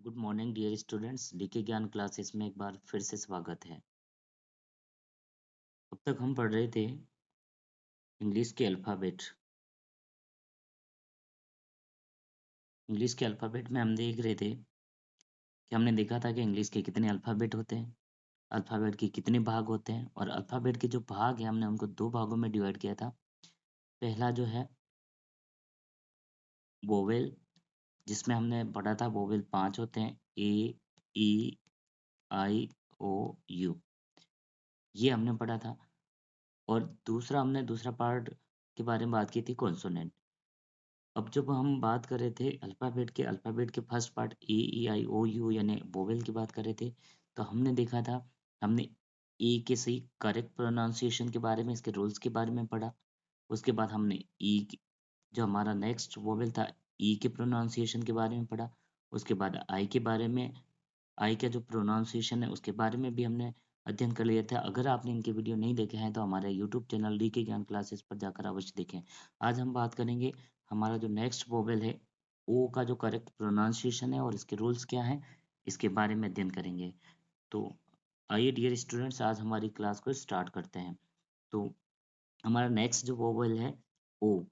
Good morning dear students, DK Gyan classes में एक बार फिर से स्वागत है। अब तक हम पढ़ रहे थे इंग्लिश के अल्फ़ाबेट। इंग्लिश के अल्फ़ाबेट में हम देख रहे थे कि हमने देखा था कि इंग्लिश के कितने अल्फ़ाबेट होते हैं, अल्फ़ाबेट के कितने भाग होते हैं और अल्फ़ाबेट के जो भाग हैं हमने उनको 2 भागों में डिवाइड किया था। पहला जो है वोवेल, जिसमें हमने पढ़ा था वोवेल 5 होते हैं ए, ई, आई, ओ, यू। ये हमने पढ़ा था और हमने दूसरा पार्ट के बारे में बात की थी कॉन्सोनेंट। अब जब हम बात कर रहे थे अल्फ़ाबेट के first part A, E, I, O, U यानी वोवेल की बात कर रहे थे, तो हमने देखा था हमने ए के सही करेक्ट प्रोनाउंसिएशन के बारे में, इसके रूल्स के बारे में पढ़ा। उसके बाद हमने जो हमारा नेक्स्ट वोवेल था ई के प्रोनाउंसिएशन के बारे में पढ़ा। उसके बाद आई के बारे में, आई का जो प्रोनाउंसिएशन है उसके बारे में भी हमने अध्ययन कर लिया था। अगर आपने इनके वीडियो नहीं देखे हैं तो हमारे YouTube channel DK Gyan classes पर जाकर अवश्य देखें। आज हम बात करेंगे हमारा जो नेक्स्ट वोवेल है ओ का जो करेक्ट प्रोनाउंसिएशन है और इसके रूल्स क्या हैं, इसके बारे में अध्ययन करेंगे। तो आइए डियर स्टूडेंट्स, आज हमारी क्लास को स्टार्ट करते हैं। तो हमारा नेक्स्ट जो वोवेल है ओ,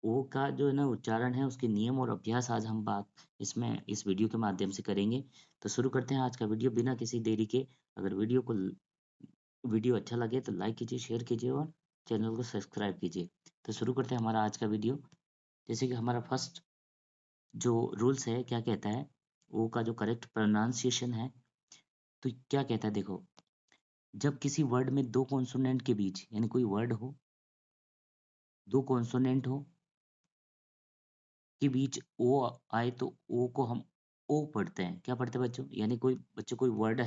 ओ का जो है ना उच्चारण है उसके नियम और अभ्यास आज हम बात इसमें इस वीडियो के माध्यम से करेंगे। तो शुरू करते हैं आज का वीडियो बिना किसी देरी के। अगर वीडियो अच्छा लगे तो लाइक कीजिए, शेयर कीजिए और चैनल को सब्सक्राइब कीजिए। तो शुरू करते हैं हमारा आज का वीडियो। जैसे कि हमारा फर्स्ट जो रूल्स है क्या कहता है, ओ का जो करेक्ट प्रोनाउंसिएशन है, तो क्या कहता है देखो, जब किसी वर्ड में दो कॉन्सोनेंट के बीच यानी कोई वर्ड हो, दो कॉन्सोनेंट हो के बीच ओ आए तो ओ को हम ओ पढ़ते हैं। क्या पढ़ते हैं बच्चों? यानी कोई कोई वर्ड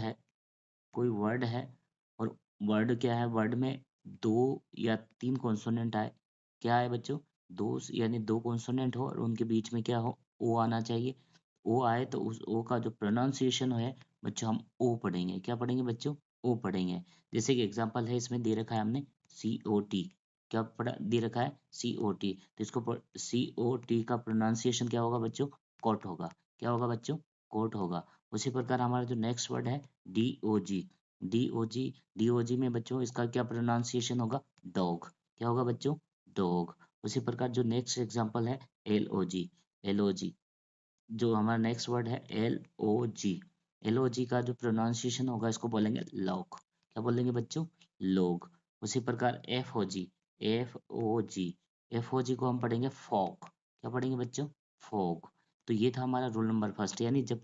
है और वर्ड क्या है, वर्ड में दो या तीन कॉन्सोनेंट आए। क्या है बच्चों? यानी दो कॉन्सोनेंट हो और उनके बीच में क्या हो, ओ आना चाहिए। ओ आए तो उस ओ का जो प्रोनाउंसिएशन है बच्चों हम ओ पढ़ेंगे। क्या पढ़ेंगे बच्चों? ओ पढ़ेंगे। जैसे कि एग्जांपल है इसमें दे रखा है हमने सी ओ टी। क्या पढ़ा दे रखा है? सी ओ टी। तो इसको सी ओ टी का प्रोनाउंसिएशन क्या होगा बच्चों? कोट होगा। क्या होगा बच्चों? कोट होगा। उसी प्रकार हमारा जो नेक्स्ट वर्ड है डी ओ जी। डी ओ जी, डी ओ जी में बच्चों इसका क्या प्रोनाउंसिएशन होगा? डॉग। क्या होगा बच्चों? डॉग। उसी प्रकार जो नेक्स्ट एग्जांपल है एल ओ जी। एल ओ जी, जो हमारा नेक्स्ट वर्ड है एल ओ जी। एल ओ जी का जो प्रोनाउंसिएशन होगा इसको बोलेंगे लॉक। क्या बोलेंगे बच्चों? लोग। उसी प्रकार एफ ओ जी। एफ ओ जी, एफ ओ जी को हम पढ़ेंगे फॉग। क्या पढ़ेंगे बच्चों? फॉग। तो ये था हमारा रूल नंबर फर्स्ट, यानी जब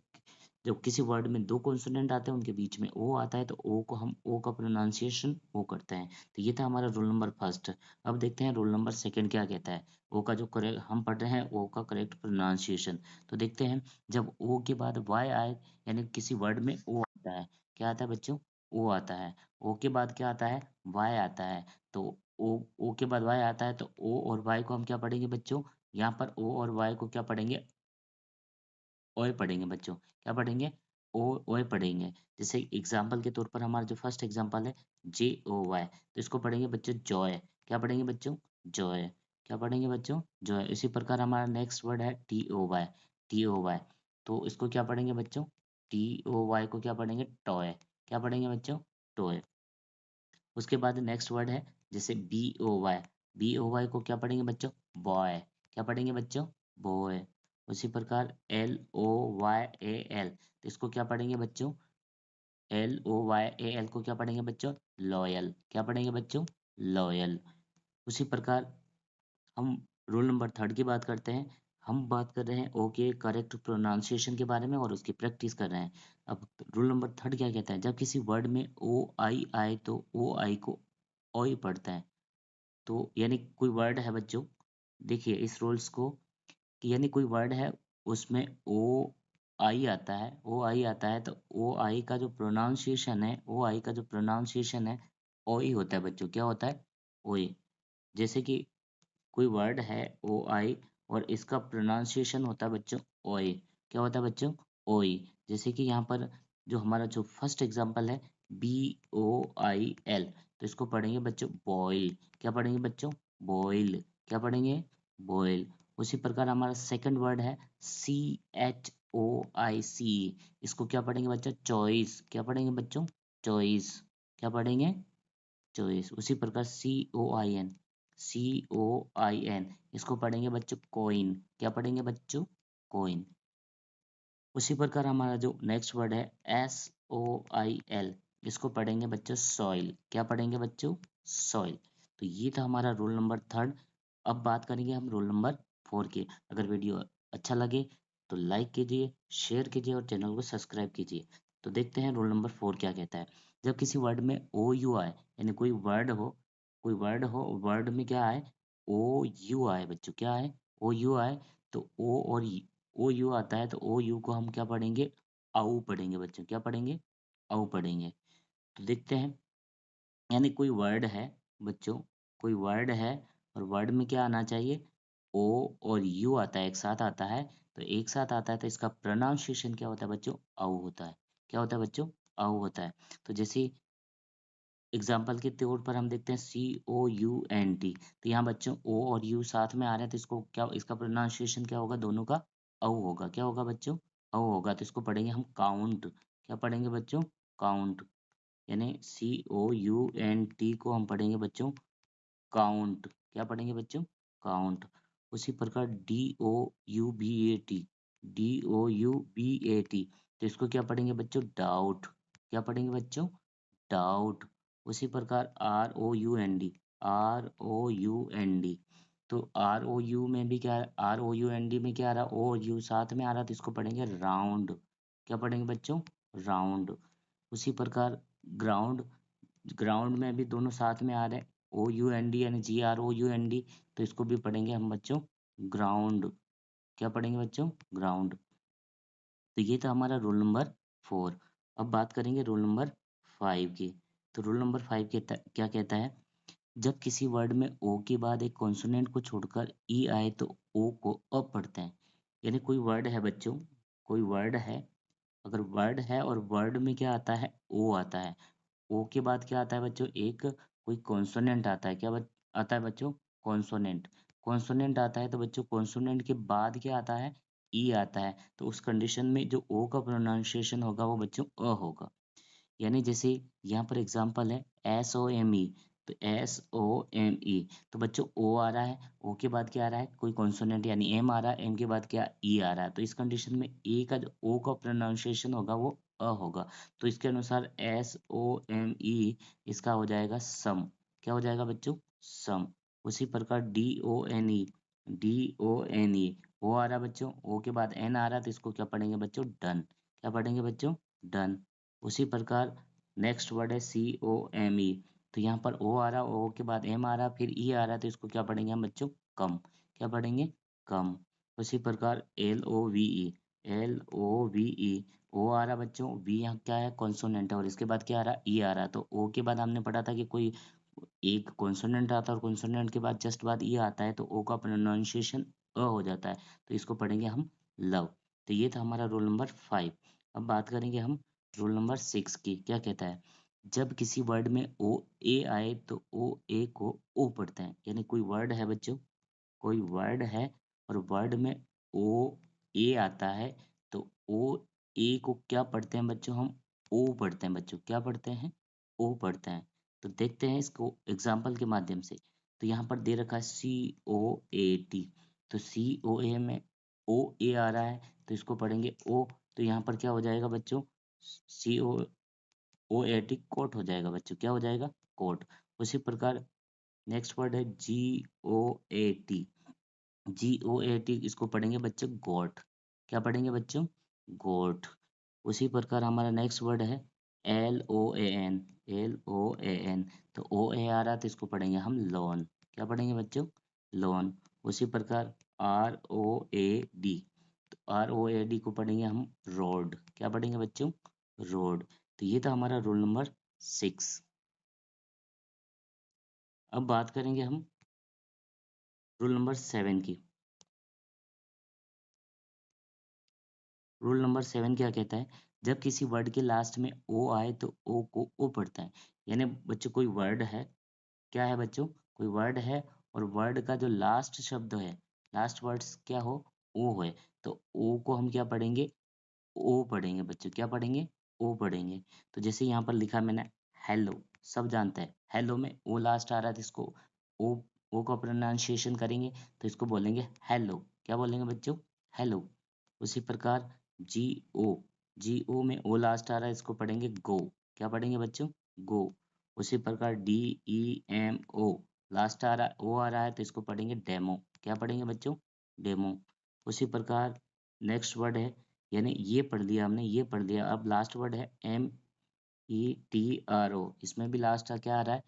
जब किसी वर्ड में दो कॉन्सोनेंट आते हैं उनके बीच में ओ आता है तो ओ को हम ओ का प्रोनाउंसिएशन ओ करते हैं। तो ये था हमारा रूल नंबर फर्स्ट। अब देखते हैं रूल नंबर सेकंड क्या कहता है। ओ का जो करेक्ट हम पढ़ रहे हैं ओ का करेक्ट प्रोनाउंसिएशन। तो देखते हैं, जब ओ के बाद वाई आए यानी किसी वर्ड में ओ आता है, क्या आता है बच्चों? ओ आता है। ओ के बाद क्या आता है? वाई आता है। तो ओ के बाद वाई आता है तो ओ और वाई को हम क्या पढ़ेंगे बच्चों? यहाँ पर ओ और वाई को क्या पढ़ेंगे? ओए पढ़ेंगे बच्चों। क्या पढ़ेंगे? ओ ओए पढ़ेंगे। जैसे एग्जाम्पल के तौर पर हमारा जो फर्स्ट एग्जाम्पल है जे ओ वाई, तो इसको पढ़ेंगे बच्चों जॉय। क्या पढ़ेंगे बच्चों? जॉय। क्या पढ़ेंगे बच्चों? जॉय। इसी प्रकार हमारा नेक्स्ट वर्ड है T O Y. T O Y, तो इसको क्या पढ़ेंगे बच्चों? टी ओ वाई को क्या पढ़ेंगे? टॉय। क्या पढ़ेंगे बच्चों? टॉय। उसके बाद नेक्स्ट वर्ड है जैसे B O Y. B O Y को क्या पढ़ेंगे बच्चों? बॉय। क्या पढ़ेंगे बच्चों? बॉय। उसी प्रकार L O Y A L, तो इसको क्या पढ़ेंगे बच्चों? L O Y A L को क्या पढ़ेंगे बच्चों? लॉयल। क्या पढ़ेंगे बच्चों? लॉयल। उसी प्रकार हम रूल नंबर थर्ड की बात करते हैं। हम बात कर रहे हैं ओ के करेक्ट प्रोनाउंसिएशन के बारे में और उसकी प्रैक्टिस कर रहे हैं। अब रूल नंबर थर्ड क्या कहता है, जब किसी वर्ड में ओ आई आए तो ओ आई को ओ ही पढ़ता है। तो यानी कोई वर्ड है बच्चों, देखिए इस रूल्स को, कि यानी कोई वर्ड है उसमें ओ आई आता है, ओ आई आता है तो ओ आई का जो प्रोनाउंसिएशन है, ओ आई का जो प्रोनाउंसिएशन है ओ ही होता है बच्चों। क्या होता है? ओ ही। जैसे कि कोई वर्ड है ओ आई और इसका प्रोनाउंसिएशन होता है बच्चों ओई। क्या होता है बच्चों? ओई। जैसे कि यहाँ पर जो हमारा जो फर्स्ट एग्जांपल है बी ओ आई एल, तो इसको पढ़ेंगे बच्चों बॉयल। क्या पढ़ेंगे बच्चों? बॉयल। क्या पढ़ेंगे? बॉयल। उसी प्रकार हमारा सेकंड वर्ड है CHOICE, इसको क्या पढ़ेंगे बच्चों? चॉइस। क्या पढ़ेंगे बच्चों? चॉइस। क्या पढ़ेंगे? चॉइस। उसी प्रकार COIN, इसको पढ़ेंगे बच्चों कॉइन। क्या पढ़ेंगे बच्चों? कॉइन। उसी प्रकार हमारा जो नेक्स्ट वर्ड है SOIL, इसको पढ़ेंगे बच्चों सॉइल। क्या पढ़ेंगे बच्चों? सॉइल। तो ये था हमारा रोल नंबर थर्ड। अब बात करेंगे हम रोल नंबर 4 की। अगर वीडियो अच्छा लगे तो लाइक कीजिए, शेयर कीजिए और चैनल को सब्सक्राइब कीजिए। तो देखते हैं रोल नंबर 4 क्या कहता है। जब किसी वर्ड में OU आए, यानी कोई वर्ड हो, वर्ड में क्या आए? OU आए बच्चों। क्या आए? OU आए। तो ओ और OU आता है तो OU को हम क्या पढ़ेंगे? आउ पढ़ेंगे बच्चों। क्या पढ़ेंगे? आउ पढ़ेंगे। तो देखते हैं, यानी कोई वर्ड है बच्चों, कोई वर्ड है और वर्ड में क्या आना चाहिए? ओ और यू आता है, एक साथ आता है। तो एक साथ आता है तो इसका प्रोनाउंसिएशन क्या होता है बच्चों? आउ होता है। क्या होता है बच्चों? आउ होता है। तो जैसे एग्जाम्पल के तौर पर हम देखते हैं COUNT, तो यहाँ बच्चों ओ और यू साथ में आ रहे हैं तो इसको क्या, इसका प्रोनाउंसिएशन क्या होगा? दोनों का औ होगा। क्या होगा बच्चों? औ होगा। तो इसको पढ़ेंगे हम काउंट। क्या पढ़ेंगे बच्चों? काउंट। यानी COUNT को हम पढ़ेंगे बच्चों काउंट। क्या पढ़ेंगे बच्चों? काउंट। उसी प्रकार DOUBAT, तो इसको क्या पढ़ेंगे बच्चों? डाउट। क्या पढ़ेंगे बच्चों? डाउट। उसी प्रकार ROUND, तो ROU में भी क्या है? ROUND में क्या आ रहा है? O और U साथ में आ रहा है तो इसको पढ़ेंगे राउंड। क्या पढ़ेंगे बच्चों? राउंड। उसी प्रकार ग्राउंड, ग्राउंड में भी दोनों साथ में आ रहे हैं, OUND यानी GROUND, तो इसको भी पढ़ेंगे हम बच्चों ग्राउंड। क्या पढ़ेंगे बच्चों? ग्राउंड। तो ये था हमारा रोल नंबर 4। अब बात करेंगे रोल नंबर 5 की। तो रोल नंबर 5 क्या कहता है? जब किसी वर्ड में ओ के बाद एक कॉन्सोनेंट को छोड़कर ई आए तो ओ को अ पढ़ते हैं। यानी कोई वर्ड है बच्चों, कोई वर्ड है, अगर वर्ड है और वर्ड में क्या आता है? ओ आता है। ओ के बाद क्या आता है बच्चों? एक कोई कॉन्सोनेंट आता है। क्या आता है बच्चों? कॉन्सोनेंट। कॉन्सोनेंट आता है तो बच्चों कॉन्सोनेंट के बाद क्या आता है? ई आता है। तो उस कंडीशन में जो ओ का प्रोनाउंसिएशन होगा वो बच्चों अ होगा। यानी जैसे यहाँ पर एग्जांपल है SOME, तो SOME, तो बच्चों ओ आ रहा है, ओ के बाद क्या आ रहा है? कोई कॉन्सोनेंट यानी एम आ रहा है, एम के बाद क्या? ई आ रहा है। तो इस कंडीशन में ए का जो ओ का प्रोनाउंसिएशन होगा वो अ होगा। तो इसके अनुसार SOME इसका हो जाएगा सम। क्या हो जाएगा बच्चों? सम। उसी प्रकार DONE, DONE, ओ आ रहा है बच्चों, ओ के बाद एन आ रहा है तो इसको क्या पढ़ेंगे बच्चों? डन। क्या पढ़ेंगे बच्चों? डन। उसी प्रकार नेक्स्ट वर्ड है COME, तो यहाँ पर ओ आ रहा है, ओ के बाद एम आ रहा है, फिर ई आ रहा है तो इसको क्या पढ़ेंगे हम बच्चों? कम। क्या पढ़ेंगे? कम। उसी प्रकार LOVE, ओ आ रहा है बच्चों, वी यहाँ क्या है? कॉन्सोनेंट है और इसके बाद क्या आ रहा है? ई आ रहा है। तो ओ के बाद हमने पढ़ा था कि कोई एक कॉन्सोनेंट आता है और कॉन्सोनेंट के बाद जस्ट बाद ई आता है तो ओ का प्रोनाउंसिएशन अ हो जाता है। तो इसको पढ़ेंगे हम लव। तो ये था हमारा रोल नंबर 5। अब बात करेंगे हम रोल नंबर 6 की। क्या कहता है? जब किसी वर्ड में ओ ए आए तो ओ ए को ओ पढ़ते हैं। यानी कोई वर्ड है बच्चों, कोई वर्ड है और वर्ड में ओ ए आता है तो ओ ए को क्या पढ़ते हैं बच्चों? हम ओ पढ़ते हैं बच्चों। क्या पढ़ते हैं? ओ पढ़ते हैं। तो देखते हैं इसको एग्जाम्पल के माध्यम से। तो यहाँ पर दे रखा है COAT, तो COA में ओ ए आ रहा है तो इसको पढ़ेंगे ओ। तो यहाँ पर क्या हो जाएगा बच्चों? COAT कोट हो जाएगा बच्चों। क्या हो जाएगा? कोट। उसी प्रकार नेक्स्ट वर्ड है GOAT, GOAT, इसको पढ़ेंगे बच्चों गोट। क्या पढ़ेंगे बच्चों? गोट। उसी प्रकार हमारा नेक्स्ट वर्ड है LOAN, LOAN, तो ओ ए आ रहा है तो इसको पढ़ेंगे हम लोन। क्या पढ़ेंगे बच्चों? लोन। उसी प्रकार ROAD, तो ROAD को पढ़ेंगे हम रोड। क्या पढ़ेंगे बच्चों? रोड। तो ये था हमारा रोल नंबर 6। अब बात करेंगे हम रोल नंबर 7 की। रूल नंबर 7 क्या कहता है? जब किसी वर्ड के लास्ट में ओ आए तो ओ को ओ पढ़ता है। यानी बच्चों कोई वर्ड है, क्या है बच्चों? कोई वर्ड है और वर्ड का जो लास्ट शब्द है लास्ट वर्ड्स क्या हो, ओ है, तो ओ को हम क्या पढ़ेंगे, ओ पढ़ेंगे बच्चों, क्या पढ़ेंगे, ओ पढ़ेंगे। तो जैसे यहाँ पर लिखा मैंने हेलो, सब जानते हैं हेलो में ओ लास्ट आ रहा है, तो इसको ओ, ओ का प्रोनाउंसिएशन करेंगे तो इसको बोलेंगे हेलो, क्या बोलेंगे बच्चों, हेलो। उसी प्रकार जी ओ, जी ओ में ओ लास्ट आ रहा है, इसको पढ़ेंगे गो, क्या पढ़ेंगे बच्चों, गो। उसी प्रकार D E M O last आ रहा है, ओ आ रहा है, तो इसको पढ़ेंगे डेमो, क्या पढ़ेंगे बच्चों, डेमो। उसी प्रकार नेक्स्ट वर्ड है, यानी ये पढ़ लिया हमने, ये पढ़ लिया, अब लास्ट वर्ड है METRO, इसमें भी लास्ट का क्या आ रहा है,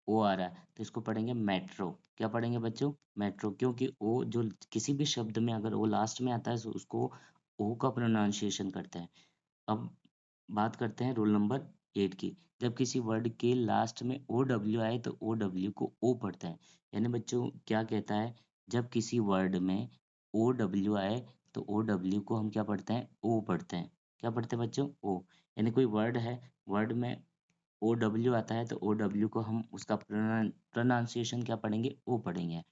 ओ आ रहा है, तो इसको पढ़ेंगे मेट्रो, क्या पढ़ेंगे बच्चों, मेट्रो। क्योंकि ओ जो किसी भी शब्द में अगर ओ लास्ट में आता है तो उसको ओ का प्रोनाउंसिएशन करते हैं। अब बात करते हैं रूल नंबर 8 की। जब किसी वर्ड के लास्ट में ओ डब्ल्यू आए तो ओ डब्ल्यू को ओ पढ़ते हैं। यानी बच्चों क्या कहता है, जब किसी वर्ड में ओ डब्ल्यू आए तो ओ डब्ल्यू को हम क्या पढ़ते हैं, ओ पढ़ते हैं, क्या पढ़ते हैं बच्चों, ओ। यानी कोई वर्ड है, वर्ड में ओ डब्ल्यू आता है तो ओ डब्ल्यू को हम उसका प्रोनाउंसिएशन क्या पढ़ेंगे, ओ पढ़ेंगे।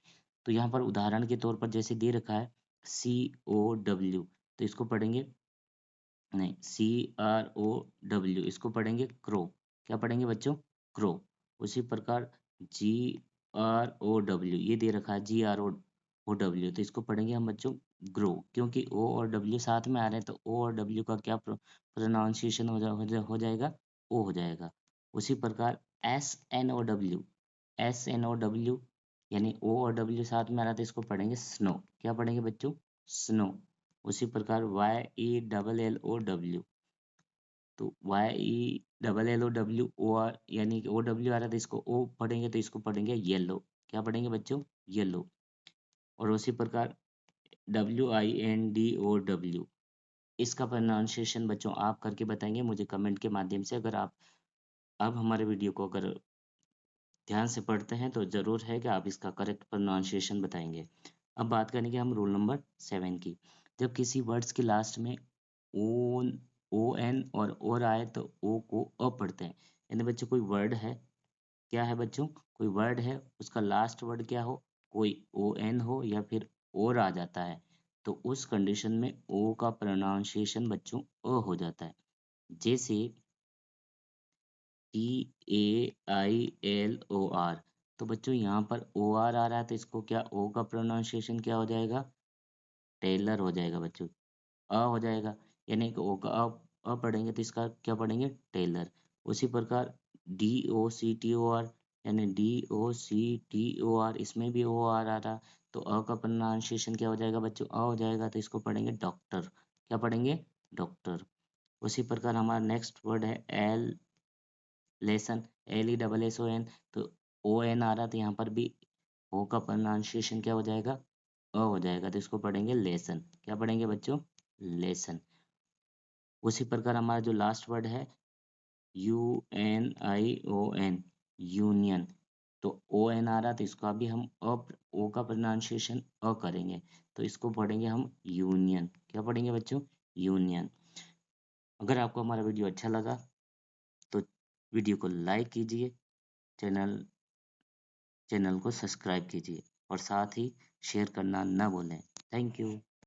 तो यहाँ पर उदाहरण के तौर पर जैसे दे रखा है COW, तो इसको पढ़ेंगे, नहीं, CROW, इसको पढ़ेंगे क्रो, क्या पढ़ेंगे बच्चों, क्रो। उसी प्रकार GROW, ये दे रखा है GROW, तो इसको पढ़ेंगे हम बच्चों ग्रो, क्योंकि ओ और डब्ल्यू साथ में आ रहे हैं तो ओ और डब्ल्यू का क्या प्रोनाउंसिएशन हो जाएगा, ओ हो जाएगा। उसी प्रकार SNOW, यानी ओ और डब्ल्यू साथ में आ रहा था, इसको पढ़ेंगे स्नो, क्या पढ़ेंगे बच्चों, स्नो। उसी प्रकार YELLOW, तो YELLOW यानी कि OW आ रहा था, इसको ओ पढ़ेंगे तो इसको पढ़ेंगे येलो, क्या पढ़ेंगे बच्चों, येलो। और उसी प्रकार WINDOW, इसका प्रोनाउंसिएशन बच्चों आप करके बताएंगे मुझे कमेंट के माध्यम से। अगर आप अब हमारे वीडियो को अगर ध्यान से पढ़ते हैं तो ज़रूर है कि आप इसका करेक्ट प्रोनाउंसिएशन बताएंगे। अब बात करेंगे हम रूल नंबर 7 की। जब किसी वर्ड्स के लास्ट में ओन, ओ एन और और आए तो ओ को अ पढ़ते हैं। यानी बच्चों कोई वर्ड है, क्या है बच्चों, कोई वर्ड है, उसका लास्ट वर्ड क्या हो, कोई ओ एन हो या फिर और आ जाता है, तो उस कंडीशन में ओ का प्रोनाउंसिएशन बच्चों अ हो जाता है। जैसे TAILOR, तो बच्चों यहाँ पर ओ आर आ रहा है तो इसको क्या, ओ का प्रोनाउंसिएशन क्या हो जाएगा, टेलर हो जाएगा बच्चों, अ हो जाएगा। यानी कि ओ का अ पढ़ेंगे तो इसका क्या पढ़ेंगे, टेलर। उसी प्रकार DOCTOR, यानी DOCTOR, इसमें भी ओ आर आ रहा, तो अ का प्रोनाउंसिएशन क्या हो जाएगा बच्चों, अ हो जाएगा, तो इसको पढ़ेंगे डॉक्टर, क्या पढ़ेंगे, डॉक्टर। उसी प्रकार हमारा नेक्स्ट वर्ड है लेसन, LESSON, तो ON आ रहा था यहाँ पर भी, ओ का प्रोनाउंसिएशन क्या हो जाएगा, अ हो जाएगा, तो इसको पढ़ेंगे लेसन, क्या पढ़ेंगे बच्चों, लेसन। उसी प्रकार हमारा जो लास्ट वर्ड है UNION, यूनियन, तो ON आ रहा तो इसका भी हम ओ का प्रोनाउंसिएशन अ करेंगे, तो इसको पढ़ेंगे हम यूनियन, क्या पढ़ेंगे बच्चों, यूनियन। अगर आपको हमारा वीडियो अच्छा लगा तो वीडियो को लाइक कीजिए, चैनल चैनल को सब्सक्राइब कीजिए और साथ ही शेयर करना ना भूलें। Thank you.